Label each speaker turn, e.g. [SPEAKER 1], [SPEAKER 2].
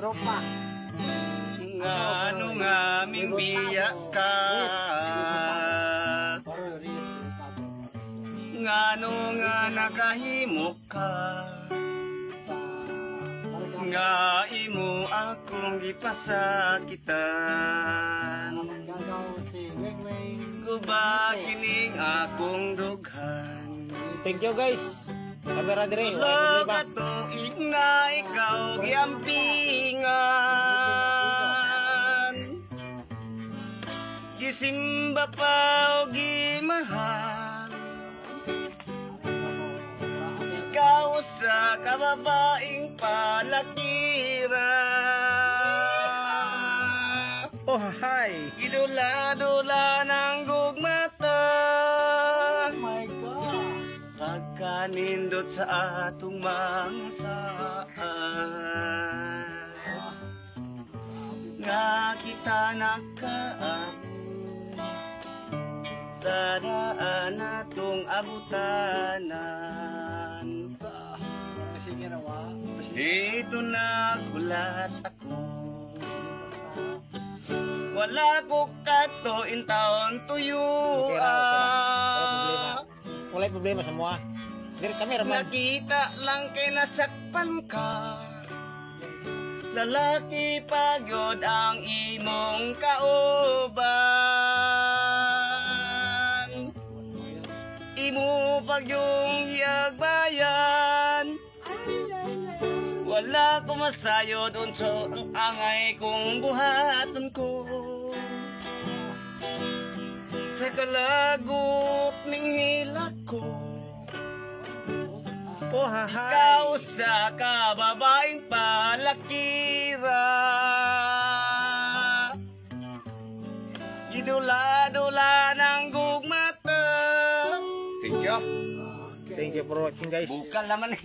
[SPEAKER 1] Tropa.
[SPEAKER 2] Ngano nga aming biya ka, ngano nga nakahimok ka, nga imo akong gipasakitan. Guba kining akong dughan.
[SPEAKER 3] Thank you guys. Kamera dire.
[SPEAKER 2] Lo katuig nga ikaw giampingan, gisimba pa o gimahal. Ikaw sa kababaing palakira,
[SPEAKER 3] Oh hi.
[SPEAKER 2] idula-dula ng gugmata. Pagkanindot sa atong mga saan, nga kita nakaabot sa daan natong abutanan. Dito nagulat ako, wala ko kato in taon tuyuan.
[SPEAKER 3] Wala problema semua. Dire kamera man.
[SPEAKER 2] Nakita lang kay nasakpan ka, lalaki pagod ang imong kauban. Imo pagyong yagbayan, wala ko masayod unso ang angay kong buhaton ko. Sa kalagot ning hilak ko,
[SPEAKER 3] Oh hi.
[SPEAKER 2] ikaw sa kababaing palakira, gidula-dula ng gugmata. Thank you.
[SPEAKER 3] Thank you for watching guys.
[SPEAKER 2] Bukal naman.